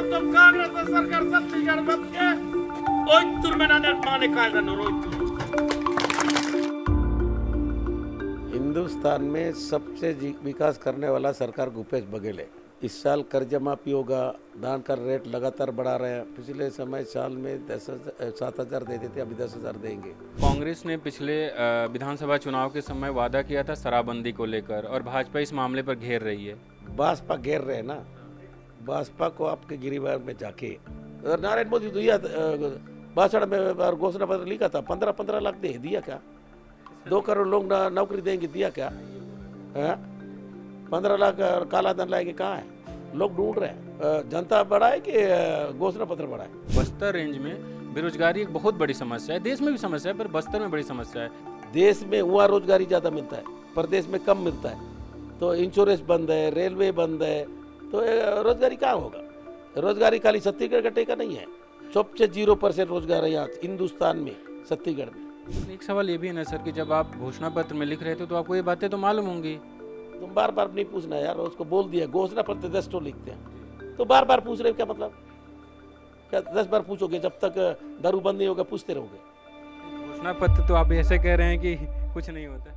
ప్రభుత్వం కాంగ్రెస్ సర్కార్ ఛత్తీస్గఢ్ బతికే ఓయితుర్ में ना माने कायदा न रोइतुर। हिंदुस्तान में सबसे विकास करने वाला सरकार भूपेश बघेल है। इस साल कर्ज माफी होगा, धान का रेट लगातार बढ़ा रहे हैं। पिछले समय साल में 7,000 देते थे, अभी 10,000 देंगे। कांग्रेस ने पिछले विधानसभा चुनाव के समय वादा किया था शराबबंदी को लेकर, और भाजपा इस मामले पर घेर रही है। भाजपा घेर रहे हैं ना, भाजपा को आपके गिरिवार में जाके नारायण मोदी दिया भाषण में और घोषणा पत्र लिखा था 15-15 लाख दे दिया क्या? 2 करोड़ लोग नौकरी देंगे, दिया क्या? 15 लाख काला धन लाएंगे, कहाँ है? लोग ढूंढ रहे हैं। जनता बढ़ाए कि घोषणा पत्र बढ़ाए? बस्तर रेंज में बेरोजगारी एक बहुत बड़ी समस्या है, देश में भी समस्या है, पर बस्तर में बड़ी समस्या है। देश में वहाँ रोजगारी ज़्यादा मिलता है, प्रदेश में कम मिलता है। तो इंश्योरेंस बंद है, रेलवे बंद है, तो रोजगारी कहाँ होगा? रोजगारी खाली छत्तीसगढ़ का टेका नहीं है। सबसे 0% रोजगार है यहाँ हिंदुस्तान में, छत्तीसगढ़ में। एक सवाल ये भी है ना सर कि जब आप घोषणा पत्र में लिख रहे थे तो आपको ये बातें तो मालूम होंगी। तुम बार बार नहीं पूछना यार, उसको बोल दिया घोषणा पत्र 10 तो लिखते हैं, तो बार बार पूछ रहे क्या मतलब? क्या 10 बार पूछोगे? जब तक दारू बंद नहीं होगा पूछते रहोगे। घोषणा पत्र तो आप ऐसे कह रहे हैं कि कुछ नहीं होता।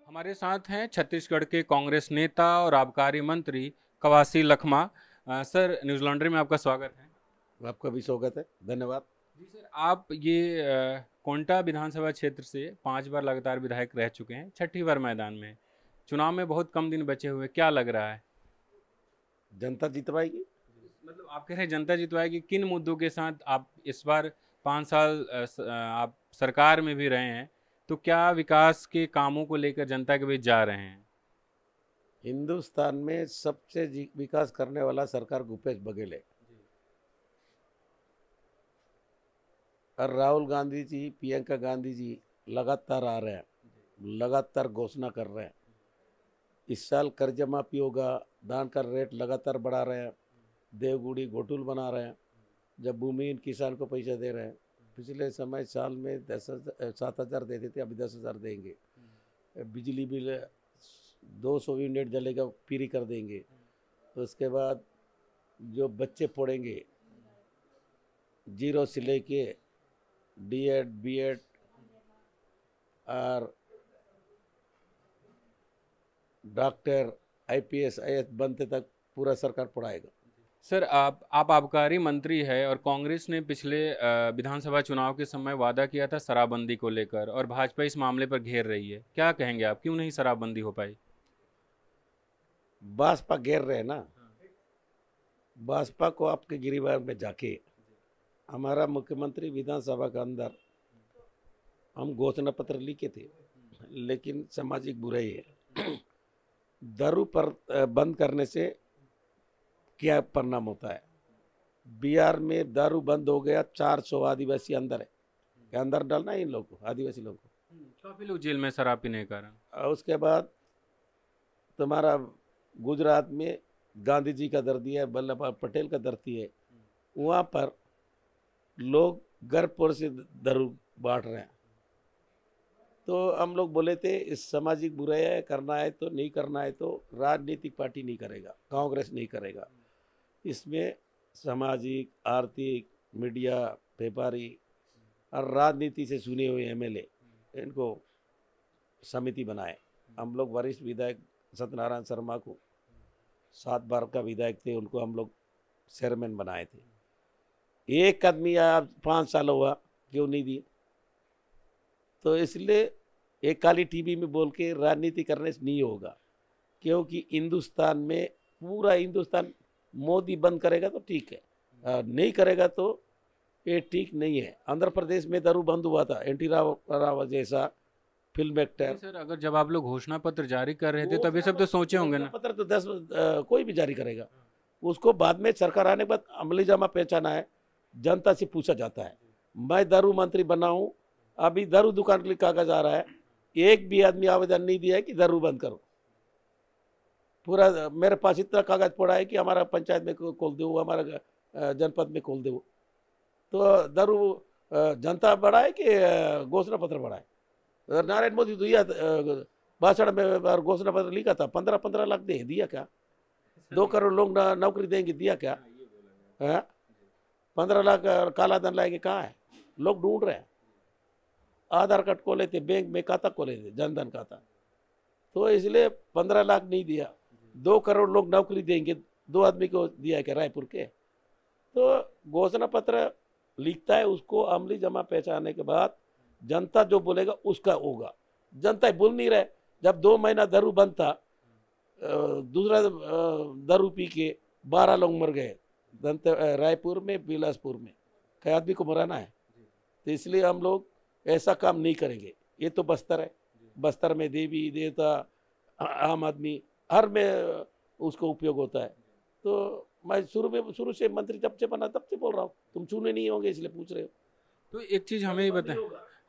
हमारे साथ हैं छत्तीसगढ़ के कांग्रेस नेता और आबकारी मंत्री Kawasi Lakhma. Sir, news laundry में आपका स्वागत है। आपका भी स्वागत है, धन्यवाद। जी सर, आप ये कोंटा विधानसभा क्षेत्र से 5 बार लगातार विधायक रह चुके हैं, 6ठी बार मैदान में। चुनाव में बहुत कम दिन बचे हुए, क्या लग रहा है? जनता जितवाएगी। मतलब आप कह रहे हैं जनता जितवाएगी, किन मुद्दों के साथ आप इस बार 5 साल आप सरकार में भी रहे हैं, तो क्या विकास के कामों को लेकर जनता के बीच जा रहे हैं? हिंदुस्तान में सबसे विकास करने वाला सरकार भूपेश बघेल है। और राहुल गांधी जी, प्रियंका गांधी जी लगातार आ रहे हैं, लगातार घोषणा कर रहे हैं। इस साल कर्ज माफी होगा, धान का रेट लगातार बढ़ा रहे हैं, देवगुड़ी घोटुल बना रहे हैं, जब भूमिहीन किसान को पैसा दे रहे हैं। पिछले समय साल में 7,000 देते थे, अभी 10,000 देंगे। बिजली बिल 200 यूनिट जलेगा फ्री कर देंगे। उसके बाद जो बच्चे पढ़ेंगे 0 से लेके D.Ed, B.Ed और डॉक्टर, IPS, IAS बनते तक पूरा सरकार पढ़ाएगा। सर, आप आबकारी मंत्री है, और कांग्रेस ने पिछले विधानसभा चुनाव के समय वादा किया था शराबबंदी को लेकर, और भाजपा इस मामले पर घेर रही है। क्या कहेंगे आप, क्यों नहीं शराबबंदी हो पाई? भाजपा घेर रहे हैं ना, भाजपा को आपके गिरिवार में जाके हमारा मुख्यमंत्री विधानसभा के अंदर हम घोषणा पत्र लिखे थे, लेकिन सामाजिक बुराई है। दारू पर बंद करने से क्या परिणाम होता है? बिहार में दारू बंद हो गया, 400 आदिवासी अंदर है, अंदर डालना इन लोगों को, आदिवासी लोगों को। काफी लोग जेल में शराब पीने के कारण। उसके बाद तुम्हारा गुजरात में गांधी जी का धरती है, वल्लभ भाई पटेल का धरती है, वहाँ पर लोग घर पर से दारू बांट रहे हैं। तो हम लोग बोले थे इस सामाजिक बुराई है, करना है तो नहीं करना है तो राजनीतिक पार्टी नहीं करेगा, कांग्रेस नहीं करेगा। इसमें सामाजिक, आर्थिक, मीडिया, व्यापारी और राजनीति से सुने हुए MLA इनको समिति बनाए। हम लोग वरिष्ठ विधायक सत्यनारायण शर्मा को 7 बार का विधायक थे, उनको हम लोग चेयरमैन बनाए थे। एक आदमी आप 5 साल हुआ, क्यों नहीं दिए? तो इसलिए एक काली टीवी में बोल के राजनीति करने से नहीं होगा, क्योंकि हिंदुस्तान में पूरा हिंदुस्तान मोदी बंद करेगा तो ठीक है, नहीं करेगा तो ये ठीक नहीं है। आंध्र प्रदेश में दारू बंद हुआ था, NT राव जैसा फिल्म एक्टर। सर, अगर जब आप लोग घोषणा पत्र जारी कर रहे थे तब ये सब तो सोचे होंगे ना? पत्र तो 10 कोई भी जारी करेगा, उसको बाद में सरकार आने के बाद अमली जामा पहचाना है, जनता से पूछा जाता है। मैं दारू मंत्री बना हूँ, अभी दारू दुकान के लिए कागज आ रहा है, एक भी आदमी आवेदन नहीं दिया है कि दारू बंद करो। पूरा मेरे पास इतना कागज पड़ा है कि हमारा पंचायत में खोल दो, हमारा जनपद में खोल दो। तो दारू जनता बढ़ाए कि घोषणा पत्र बढ़ाए? नारायण मोदी दिया भाषण में और घोषणा पत्र लिखा था 15-15 लाख दे दिया क्या? 2 करोड़ लोग नौकरी देंगे, दिया क्या? है। 15 लाख काला धन लाएंगे कहाँ है? लोग ढूंढ रहे हैं। आधार कार्ड खोले थे, बैंक में खाता खोले थे, जनधन खाता, तो इसलिए 15 लाख नहीं दिया। 2 करोड़ लोग नौकरी देंगे, 2 आदमी को दिया है क्या रायपुर के? तो घोषणा पत्र लिखता है, उसको अमली जमा पहचानने के बाद जनता जो बोलेगा उसका होगा। जनता बोल नहीं रहे। जब 2 महीना दारू बंद था, दूसरा दारू पी के 12 लोग मर गए रायपुर में, बिलासपुर में। कई आदमी को मराना है, तो इसलिए हम लोग ऐसा काम नहीं करेंगे। ये तो बस्तर है, बस्तर में देवी देवता आम आदमी हर में उसको उपयोग होता है। तो मैं शुरू से मंत्री जब से बना तब से बोल रहा हूँ, तुम चुने नहीं होंगे इसलिए पूछ रहे हो। तो एक चीज़ हमें ही बताएं,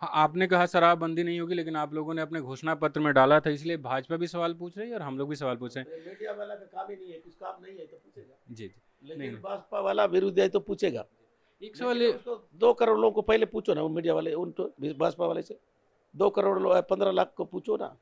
हाँ, आपने कहा शराबबंदी नहीं होगी, लेकिन आप लोगों ने अपने घोषणा पत्र में डाला था, इसलिए भाजपा भी सवाल पूछ रही है और हम लोग भी सवाल पूछ रहे हैं। मीडिया वाला का काम ही नहीं है, कुछ काम नहीं है तो पूछेगा। जी जी, लेकिन भाजपा वाला विरोधी है तो पूछेगा। एक सवाल ये, 2 करोड़ लोगों को पहले पूछो ना, मीडिया वाले उनको भाजपा वाले से 2 करोड़ 15 लाख को पूछो ना।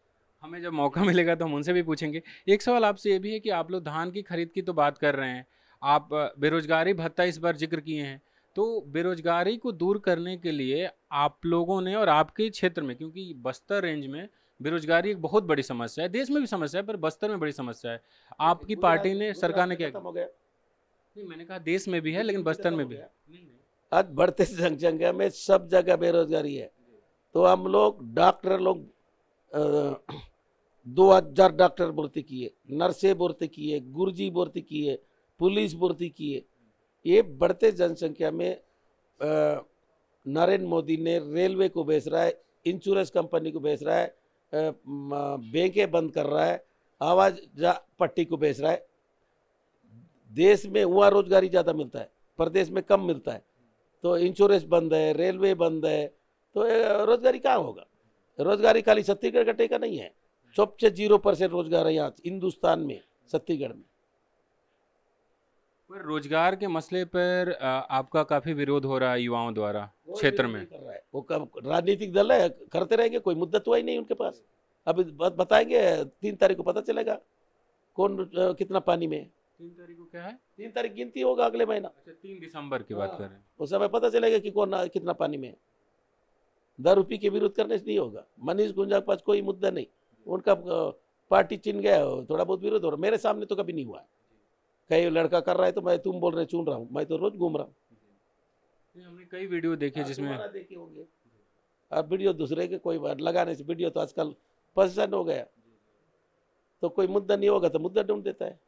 हमें जब मौका मिलेगा तो हम उनसे भी पूछेंगे। एक सवाल आपसे ये भी है कि आप लोग धान की खरीद की तो बात कर रहे हैं, आप बेरोजगारी भत्ता इस बार जिक्र किए हैं, तो बेरोजगारी को दूर करने के लिए आप लोगों ने और आपके क्षेत्र में, क्योंकि बस्तर रेंज में बेरोजगारी एक बहुत बड़ी समस्या है, देश में भी समस्या है पर बस्तर में बड़ी समस्या है, आपकी पार्टी ने, सरकार ने क्या खत्म हो गया? नहीं, मैंने कहा देश में भी है लेकिन बस्तर में भी है। आज बढ़ते जनसंख्या में सब जगह बेरोजगारी है। तो हम लोग डॉक्टर लोग 2000 डॉक्टर भर्ती किए, नर्सें भर्ती किए, गुरुजी भर्ती किए, पुलिस भर्ती किए। ये बढ़ते जनसंख्या में नरेंद्र मोदी ने रेलवे को बेच रहा है, इंश्योरेंस कंपनी को बेच रहा है, बैंकें बंद कर रहा है, आवाज पट्टी को बेच रहा है। देश में वहाँ रोजगारी ज़्यादा मिलता है, प्रदेश में कम मिलता है। तो इंश्योरेंस बंद है, रेलवे बंद है, तो रोजगारी कहाँ होगा? रोजगारी खाली छत्तीसगढ़ का टेका नहीं है, सबसे 0% रोजगार है यहाँ हिंदुस्तान में, छत्तीसगढ़ में। पर रोजगार के मसले पर आपका काफी विरोध हो रहा है युवाओं द्वारा क्षेत्र में। कर रहा है वो, राजनीतिक दल है, करते रहेंगे, कोई मुद्दा तो ही नहीं उनके पास। अभी बताएंगे 3 तारीख को पता चलेगा कौन कितना पानी में है। 3 तारीख को क्या है? 3 तारीख गिनती होगा अगले महीना। अच्छा, 3 दिसंबर की बात कर रहे हैं। उस समय पता चलेगा कि कौन कितना पानी में है। दारू पी के विरोध करने से नहीं होगा। मनीष गुंजा के पास कोई मुद्दा नहीं, उनका पार्टी चिन्ह गया, थोड़ा बहुत विरोध हो रहा। मेरे सामने तो कभी नहीं हुआ। कई लड़का कर रहा है तो मैं, तुम बोल रहे चुन रहा हूँ, मैं तो रोज घूम रहा हूँ। हमने कई वीडियो देखे जिसमें देखे होंगे। अब वीडियो दूसरे के कोई लगाने से, वीडियो तो आजकल फैशन हो गया, तो कोई मुद्दा नहीं होगा तो मुद्दा ढूंढ देता है।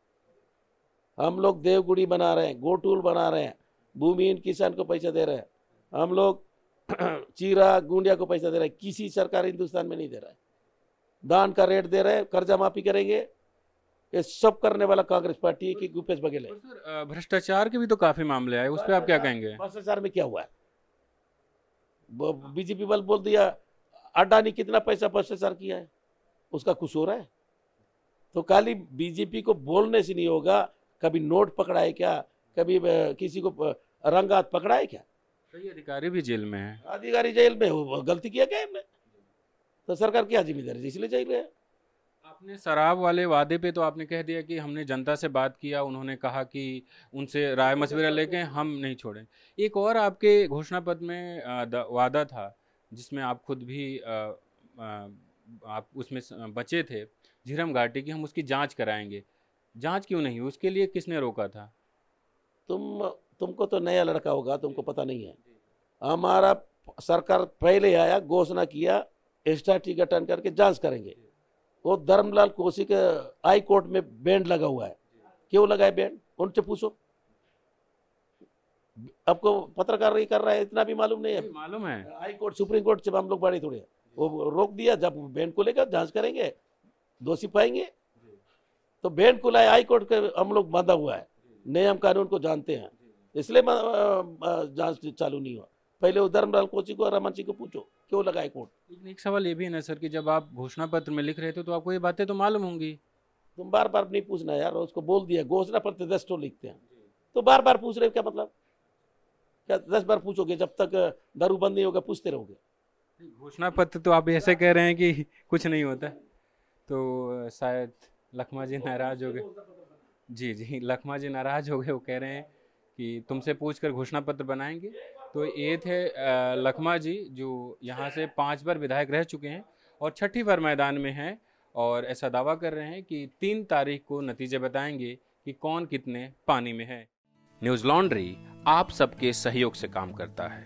हम लोग देवगुड़ी बना रहे हैं, गोटूल बना रहे हैं, भूमिहीन किसान को पैसा दे रहे हैं, हम लोग चीरा गुंडिया को पैसा दे रहे हैं। किसी सरकार हिंदुस्तान में नहीं दे रहा है। दान का रेट दे रहे हैं, कर्जा माफी करेंगे, ये सब करने वाला कांग्रेस पार्टी है कि भूपेश बघेल है। सर, भ्रष्टाचार के भी तो काफी मामले आए, उस पर आप क्या कहेंगे? भ्रष्टाचार में क्या हुआ है? बीजेपी वाले बोल दिया अडानी कितना पैसा भ्रष्टाचार किया है, उसका कुछ हो रहा है? तो खाली बीजेपी को बोलने से नहीं होगा। कभी नोट पकड़ा है क्या? कभी किसी को रंगात पकड़ा है क्या? कई अधिकारी भी जेल में हैं। अधिकारी जेल में, वो गलती किया क्या हमने? तो सरकार क्या जिम्मेदारी, इसलिए जेल में है। आपने शराब वाले वादे पे तो आपने कह दिया कि हमने जनता से बात किया, उन्होंने कहा कि उनसे राय मशविरा लेके हम नहीं छोड़ें। एक और आपके घोषणा पत्र में वादा था जिसमें आप खुद भी आप उसमें बचे थे, झीरम घाटी की, हम उसकी जांच कराएंगे। जांच क्यों नहीं? उसके लिए किसने रोका था? तुमको तो नया लड़का होगा, तुमको पता नहीं है। हमारा सरकार पहले आया, घोषणा किया एसआईटी गठन करके जांच करेंगे। वो धर्मलाल कौशिक हाई कोर्ट में बैंड लगा हुआ है, क्यों लगा है बैंड? उनसे पूछो। आपको पत्रकार कर रहा है इतना भी मालूम नहीं है? मालूम है। हाई कोर्ट सुप्रीम कोर्ट से हम लोग बड़े थोड़े, वो रोक दिया। जब बैंड को लेकर जांच करेंगे, दोषी पाएंगे तो बैंड को लाए। हाई कोर्ट के हम लोग बांधा हुआ है, नियम कानून को जानते हैं, इसलिए जांच चालू नहीं हुआ। पहले वो धर्मलाल कौशिक और रमन सिंह को पूछो क्यों लगाए कोर्ट। लेकिन एक सवाल ये भी है ना सर कि जब आप घोषणा पत्र में लिख रहे थे तो आपको ये बातें तो मालूम होंगी। तुम बार बार नहीं पूछना यार, उसको बोल दिया घोषणा पत्र 10 तो लिखते हैं, तो बार बार पूछ रहे हो क्या मतलब? क्या 10 बार पूछोगे? जब तक दारू बंद नहीं होगा पूछते रहोगे। घोषणा पत्र तो आप ऐसे कह रहे हैं कि कुछ नहीं होता, तो शायद लखमा जी नाराज हो गए। जी जी, लखमा जी नाराज हो गए, वो कह रहे हैं कि तुमसे पूछकर घोषणा पत्र बनाएंगे। तो ये थे लखमा जी, जो यहाँ से 5 बार विधायक रह चुके हैं और 6ठी बार मैदान में हैं, और ऐसा दावा कर रहे हैं कि 3 तारीख को नतीजे बताएंगे कि कौन कितने पानी में है। न्यूज़ लॉन्ड्री आप सबके सहयोग से काम करता है।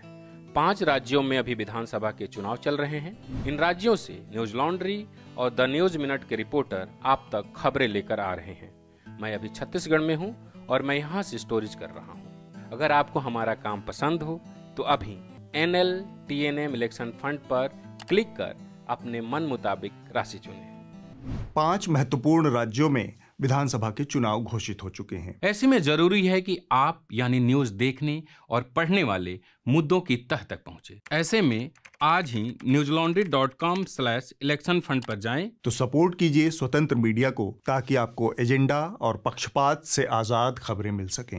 5 राज्यों में अभी विधानसभा के चुनाव चल रहे हैं। इन राज्यों से न्यूज़ लॉन्ड्री और द न्यूज़ मिनट के रिपोर्टर आप तक खबरें लेकर आ रहे हैं। मैं अभी छत्तीसगढ़ में हूं और मैं यहां से स्टोरीज कर रहा हूं। अगर आपको हमारा काम पसंद हो तो अभी NLTNM इलेक्शन फंड पर क्लिक कर अपने मन मुताबिक राशि चुनें। 5 महत्वपूर्ण राज्यों में विधानसभा के चुनाव घोषित हो चुके हैं। ऐसे में जरूरी है कि आप यानी न्यूज़ देखने और पढ़ने वाले मुद्दों की तह तक पहुंचे। ऐसे में आज ही newslaundry.com/election fund पर जाएं। तो सपोर्ट कीजिए स्वतंत्र मीडिया को, ताकि आपको एजेंडा और पक्षपात से आजाद खबरें मिल सकें।